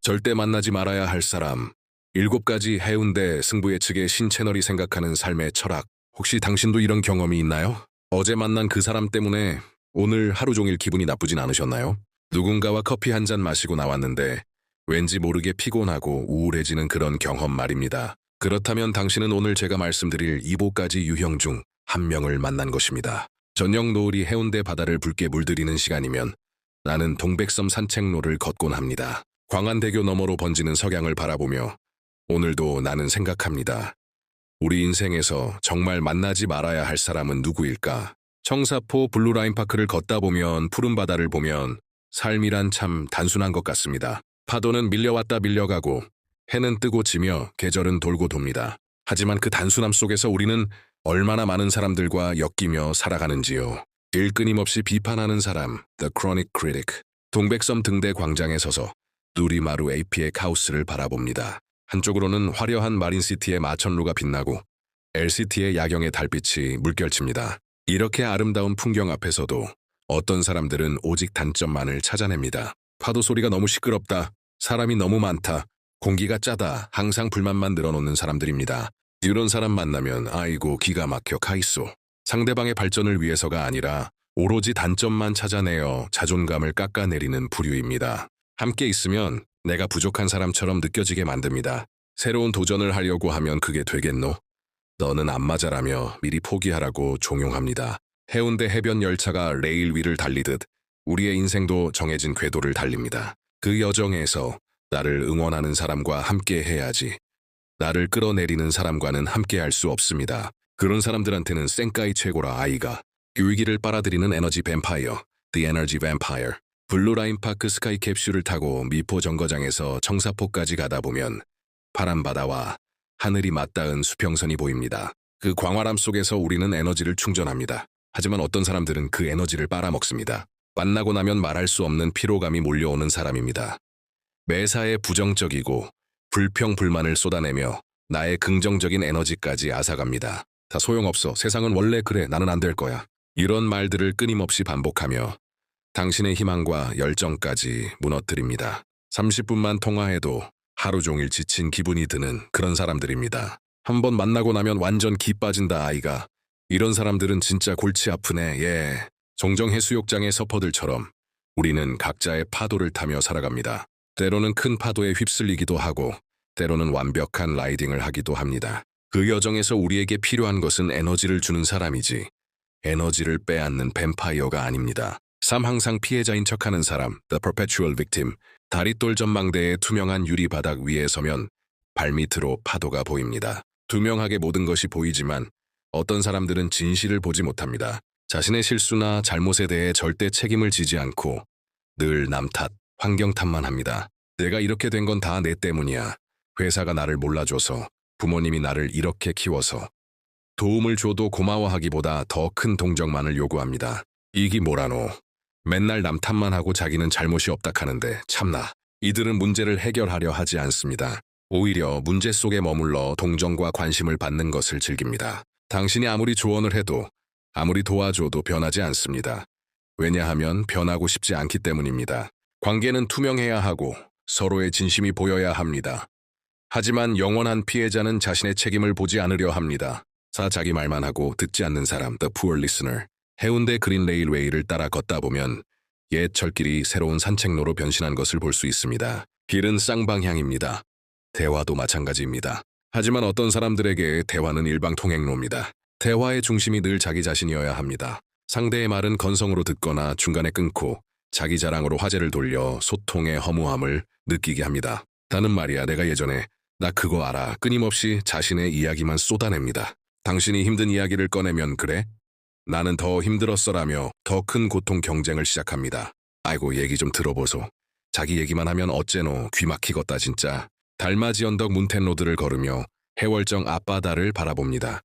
절대 만나지 말아야 할 사람. 7가지 해운대 승부 예측의 신채널이 생각하는 삶의 철학. 혹시 당신도 이런 경험이 있나요? 어제 만난 그 사람 때문에 오늘 하루 종일 기분이 나쁘진 않으셨나요? 누군가와 커피 한 잔 마시고 나왔는데 왠지 모르게 피곤하고 우울해지는 그런 경험 말입니다. 그렇다면 당신은 오늘 제가 말씀드릴 7가지 유형 중 한 명을 만난 것입니다. 저녁 노을이 해운대 바다를 붉게 물들이는 시간이면 나는 동백섬 산책로를 걷곤 합니다. 광안대교 너머로 번지는 석양을 바라보며 오늘도 나는 생각합니다. 우리 인생에서 정말 만나지 말아야 할 사람은 누구일까? 청사포 블루라인파크를 걷다 보면 푸른 바다를 보면 삶이란 참 단순한 것 같습니다. 파도는 밀려왔다 밀려가고 해는 뜨고 지며 계절은 돌고 돕니다. 하지만 그 단순함 속에서 우리는 얼마나 많은 사람들과 엮이며 살아가는지요. 일 끊임없이 비판하는 사람, The Chronic Critic. 동백섬 등대 광장에 서서 누리마루 AP의 하우스를 바라봅니다. 한쪽으로는 화려한 마린시티의 마천루가 빛나고 LCT의 야경의 달빛이 물결칩니다. 이렇게 아름다운 풍경 앞에서도 어떤 사람들은 오직 단점만을 찾아냅니다. 파도 소리가 너무 시끄럽다, 사람이 너무 많다, 공기가 짜다, 항상 불만만 늘어놓는 사람들입니다. 이런 사람 만나면 아이고 기가 막혀 카이소. 상대방의 발전을 위해서가 아니라 오로지 단점만 찾아내어 자존감을 깎아내리는 부류입니다. 함께 있으면 내가 부족한 사람처럼 느껴지게 만듭니다. 새로운 도전을 하려고 하면 그게 되겠노? 너는 안 맞아라며 미리 포기하라고 종용합니다. 해운대 해변 열차가 레일 위를 달리듯 우리의 인생도 정해진 궤도를 달립니다. 그 여정에서 나를 응원하는 사람과 함께 해야지. 나를 끌어내리는 사람과는 함께 할 수 없습니다. 그런 사람들한테는 쌩까이 최고라 아이가. 귤기를 빨아들이는 에너지 뱀파이어, The Energy Vampire. 블루라인파크 스카이 캡슐을 타고 미포 정거장에서 청사포까지 가다 보면 파란 바다와 하늘이 맞닿은 수평선이 보입니다. 그 광활함 속에서 우리는 에너지를 충전합니다. 하지만 어떤 사람들은 그 에너지를 빨아먹습니다. 만나고 나면 말할 수 없는 피로감이 몰려오는 사람입니다. 매사에 부정적이고 불평불만을 쏟아내며 나의 긍정적인 에너지까지 앗아갑니다. 다 소용없어. 세상은 원래 그래. 나는 안 될 거야. 이런 말들을 끊임없이 반복하며 당신의 희망과 열정까지 무너뜨립니다. 30분만 통화해도 하루 종일 지친 기분이 드는 그런 사람들입니다. 한번 만나고 나면 완전 기 빠진다 아이가. 이런 사람들은 진짜 골치 아프네. 예. 종정 해수욕장의 서퍼들처럼 우리는 각자의 파도를 타며 살아갑니다. 때로는 큰 파도에 휩쓸리기도 하고 때로는 완벽한 라이딩을 하기도 합니다. 그 여정에서 우리에게 필요한 것은 에너지를 주는 사람이지 에너지를 빼앗는 뱀파이어가 아닙니다. 항상 피해자인 척하는 사람, The Perpetual Victim. 다리돌 전망대의 투명한 유리바닥 위에 서면 발밑으로 파도가 보입니다. 투명하게 모든 것이 보이지만 어떤 사람들은 진실을 보지 못합니다. 자신의 실수나 잘못에 대해 절대 책임을 지지 않고 늘 남 탓, 환경 탓만 합니다. 내가 이렇게 된 건 다 내 때문이야. 회사가 나를 몰라줘서, 부모님이 나를 이렇게 키워서. 도움을 줘도 고마워하기보다 더 큰 동정만을 요구합니다. 이기 뭐라노. 맨날 남 탓만 하고 자기는 잘못이 없다 하는데 참나. 이들은 문제를 해결하려 하지 않습니다. 오히려 문제 속에 머물러 동정과 관심을 받는 것을 즐깁니다. 당신이 아무리 조언을 해도 아무리 도와줘도 변하지 않습니다. 왜냐하면 변하고 싶지 않기 때문입니다. 관계는 투명해야 하고 서로의 진심이 보여야 합니다. 하지만 영원한 피해자는 자신의 책임을 보지 않으려 합니다. 자기 말만 하고 듣지 않는 사람, The Poor Listener. 해운대 그린 레일웨이를 따라 걷다 보면 옛 철길이 새로운 산책로로 변신한 것을 볼 수 있습니다. 길은 쌍방향입니다. 대화도 마찬가지입니다. 하지만 어떤 사람들에게 대화는 일방통행로입니다. 대화의 중심이 늘 자기 자신이어야 합니다. 상대의 말은 건성으로 듣거나 중간에 끊고 자기 자랑으로 화제를 돌려 소통의 허무함을 느끼게 합니다. 나는 말이야 내가 예전에 나 그거 알아 끊임없이 자신의 이야기만 쏟아냅니다. 당신이 힘든 이야기를 꺼내면 그래? 나는 더 힘들었어라며 더 큰 고통 경쟁을 시작합니다. 아이고 얘기 좀 들어보소. 자기 얘기만 하면 어째노 귀 막히겠다 진짜. 달맞이 언덕 문텐로드를 걸으며 해월정 앞바다를 바라봅니다.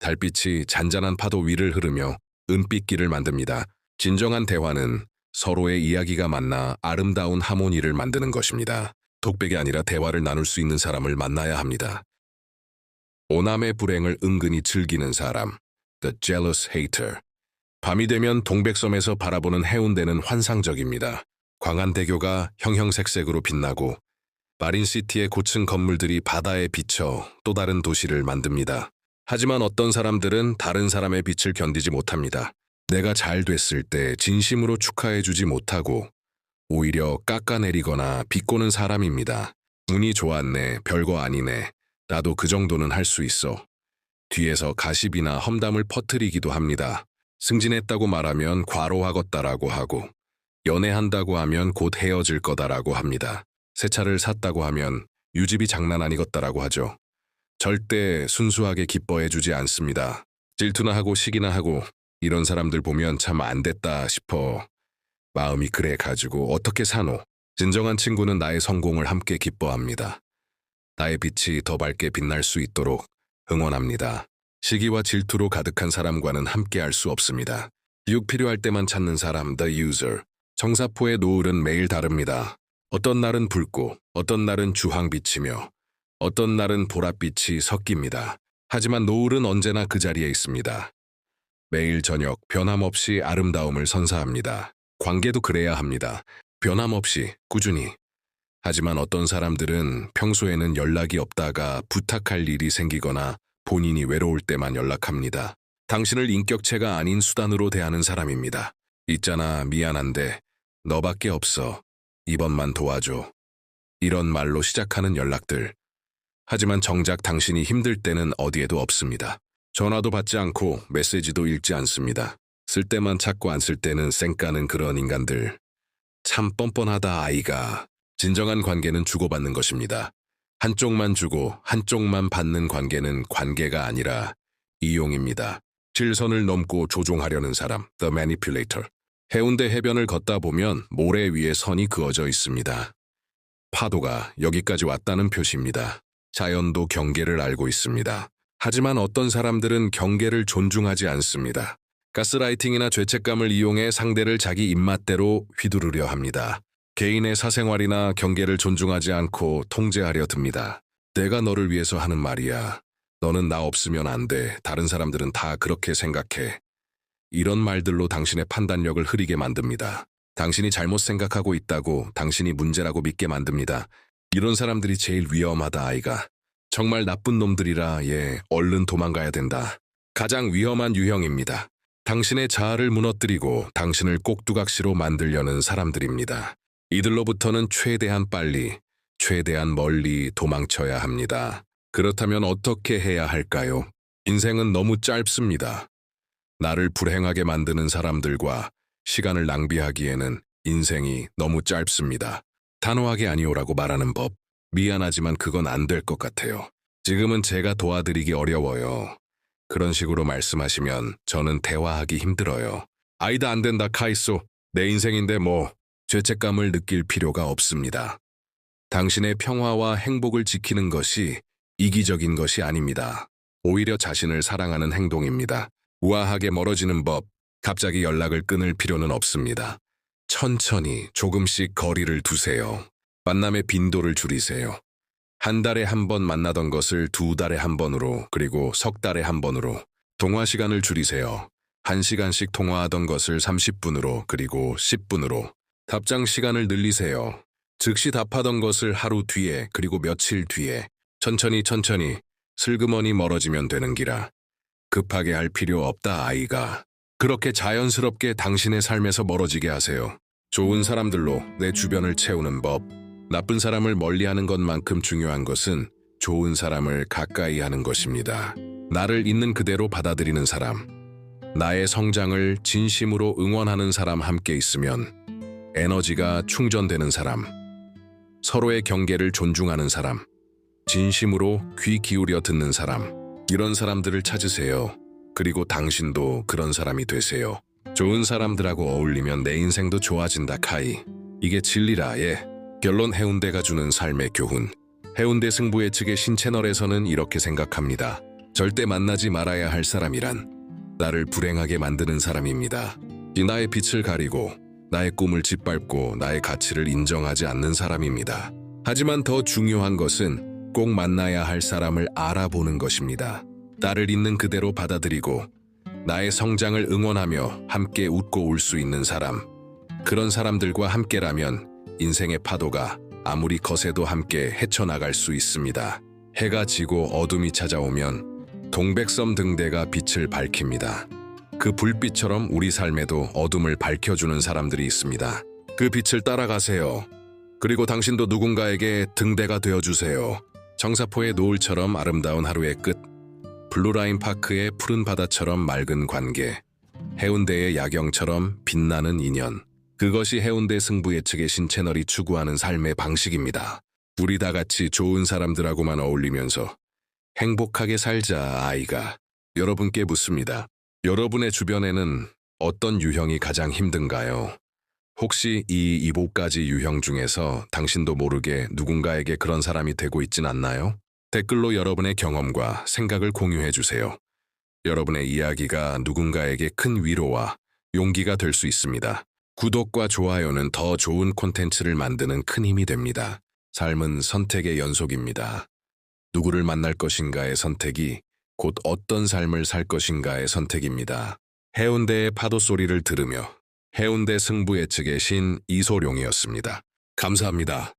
달빛이 잔잔한 파도 위를 흐르며 은빛길을 만듭니다. 진정한 대화는 서로의 이야기가 만나 아름다운 하모니를 만드는 것입니다. 독백이 아니라 대화를 나눌 수 있는 사람을 만나야 합니다. 오남의 불행을 은근히 즐기는 사람. The Jealous Hater. 밤이 되면 동백섬에서 바라보는 해운대는 환상적입니다. 광안대교가 형형색색으로 빛나고 마린시티의 고층 건물들이 바다에 비쳐 또 다른 도시를 만듭니다. 하지만 어떤 사람들은 다른 사람의 빛을 견디지 못합니다. 내가 잘 됐을 때 진심으로 축하해주지 못하고 오히려 깎아내리거나 비꼬는 사람입니다. 운이 좋았네, 별거 아니네, 나도 그 정도는 할 수 있어. 뒤에서 가십이나 험담을 퍼뜨리기도 합니다. 승진했다고 말하면 과로하겠다라고 하고, 연애한다고 하면 곧 헤어질 거다라고 합니다. 새 차를 샀다고 하면 유지비 장난 아니겠다라고 하죠. 절대 순수하게 기뻐해주지 않습니다. 질투나 하고 시기나 하고 이런 사람들 보면 참 안 됐다 싶어. 마음이 그래 가지고 어떻게 사노? 진정한 친구는 나의 성공을 함께 기뻐합니다. 나의 빛이 더 밝게 빛날 수 있도록 응원합니다. 시기와 질투로 가득한 사람과는 함께할 수 없습니다. 육 필요할 때만 찾는 사람, The User. 청사포의 노을은 매일 다릅니다. 어떤 날은 붉고 어떤 날은 주황빛이며 어떤 날은 보랏빛이 섞입니다. 하지만 노을은 언제나 그 자리에 있습니다. 매일 저녁 변함없이 아름다움을 선사합니다. 관계도 그래야 합니다. 변함없이 꾸준히. 하지만 어떤 사람들은 평소에는 연락이 없다가 부탁할 일이 생기거나 본인이 외로울 때만 연락합니다. 당신을 인격체가 아닌 수단으로 대하는 사람입니다. 있잖아, 미안한데 너밖에 없어. 이번만 도와줘. 이런 말로 시작하는 연락들. 하지만 정작 당신이 힘들 때는 어디에도 없습니다. 전화도 받지 않고 메시지도 읽지 않습니다. 쓸 때만 찾고 안 쓸 때는 쌩까는 그런 인간들. 참 뻔뻔하다 아이가. 진정한 관계는 주고받는 것입니다. 한쪽만 주고 한쪽만 받는 관계는 관계가 아니라 이용입니다. 실선을 넘고 조종하려는 사람, The Manipulator. 해운대 해변을 걷다 보면 모래 위에 선이 그어져 있습니다. 파도가 여기까지 왔다는 표시입니다. 자연도 경계를 알고 있습니다. 하지만 어떤 사람들은 경계를 존중하지 않습니다. 가스라이팅이나 죄책감을 이용해 상대를 자기 입맛대로 휘두르려 합니다. 개인의 사생활이나 경계를 존중하지 않고 통제하려 듭니다. 내가 너를 위해서 하는 말이야. 너는 나 없으면 안 돼. 다른 사람들은 다 그렇게 생각해. 이런 말들로 당신의 판단력을 흐리게 만듭니다. 당신이 잘못 생각하고 있다고 당신이 문제라고 믿게 만듭니다. 이런 사람들이 제일 위험하다 아이가. 정말 나쁜 놈들이라 얼른 도망가야 된다. 가장 위험한 유형입니다. 당신의 자아를 무너뜨리고 당신을 꼭두각시로 만들려는 사람들입니다. 이들로부터는 최대한 빨리, 최대한 멀리 도망쳐야 합니다. 그렇다면 어떻게 해야 할까요? 인생은 너무 짧습니다. 나를 불행하게 만드는 사람들과 시간을 낭비하기에는 인생이 너무 짧습니다. 단호하게 아니오라고 말하는 법. 미안하지만 그건 안 될 것 같아요. 지금은 제가 도와드리기 어려워요. 그런 식으로 말씀하시면 저는 대화하기 힘들어요. 아이다 안 된다 카이소. 내 인생인데 뭐 죄책감을 느낄 필요가 없습니다. 당신의 평화와 행복을 지키는 것이 이기적인 것이 아닙니다. 오히려 자신을 사랑하는 행동입니다. 우아하게 멀어지는 법, 갑자기 연락을 끊을 필요는 없습니다. 천천히 조금씩 거리를 두세요. 만남의 빈도를 줄이세요. 한 달에 한 번 만나던 것을 2달에 한 번으로, 그리고 석 달에 한 번으로. 통화 시간을 줄이세요. 1시간씩 통화하던 것을 30분으로, 그리고 10분으로. 답장 시간을 늘리세요. 즉시 답하던 것을 하루 뒤에, 그리고 며칠 뒤에. 천천히 슬그머니 멀어지면 되는 기라. 급하게 할 필요 없다 아이가. 그렇게 자연스럽게 당신의 삶에서 멀어지게 하세요. 좋은 사람들로 내 주변을 채우는 법. 나쁜 사람을 멀리하는 것만큼 중요한 것은 좋은 사람을 가까이 하는 것입니다. 나를 있는 그대로 받아들이는 사람. 나의 성장을 진심으로 응원하는 사람 함께 있으면 에너지가 충전되는 사람. 서로의 경계를 존중하는 사람. 진심으로 귀 기울여 듣는 사람. 이런 사람들을 찾으세요. 그리고 당신도 그런 사람이 되세요. 좋은 사람들하고 어울리면 내 인생도 좋아진다 카이. 이게 진리라 결론 해운대가 주는 삶의 교훈. 해운대 승부 예측의 신채널에서는 이렇게 생각합니다. 절대 만나지 말아야 할 사람이란 나를 불행하게 만드는 사람입니다. 나의 빛을 가리고 나의 꿈을 짓밟고 나의 가치를 인정하지 않는 사람입니다. 하지만 더 중요한 것은 꼭 만나야 할 사람을 알아보는 것입니다. 나를 있는 그대로 받아들이고 나의 성장을 응원하며 함께 웃고 울 수 있는 사람. 그런 사람들과 함께라면 인생의 파도가 아무리 거세도 함께 헤쳐나갈 수 있습니다. 해가 지고 어둠이 찾아오면 동백섬 등대가 빛을 밝힙니다. 그 불빛처럼 우리 삶에도 어둠을 밝혀주는 사람들이 있습니다. 그 빛을 따라가세요. 그리고 당신도 누군가에게 등대가 되어주세요. 청사포의 노을처럼 아름다운 하루의 끝, 블루라인 파크의 푸른 바다처럼 맑은 관계, 해운대의 야경처럼 빛나는 인연. 그것이 해운대 승부 예측의 신채널이 추구하는 삶의 방식입니다. 우리 다 같이 좋은 사람들하고만 어울리면서 행복하게 살자, 아이가. 여러분께 묻습니다. 여러분의 주변에는 어떤 유형이 가장 힘든가요? 혹시 이 7가지 유형 중에서 당신도 모르게 누군가에게 그런 사람이 되고 있진 않나요? 댓글로 여러분의 경험과 생각을 공유해 주세요. 여러분의 이야기가 누군가에게 큰 위로와 용기가 될 수 있습니다. 구독과 좋아요는 더 좋은 콘텐츠를 만드는 큰 힘이 됩니다. 삶은 선택의 연속입니다. 누구를 만날 것인가의 선택이 곧 어떤 삶을 살 것인가의 선택입니다. 해운대의 파도 소리를 들으며 해운대 승부 예측의 신 이소룡이었습니다. 감사합니다.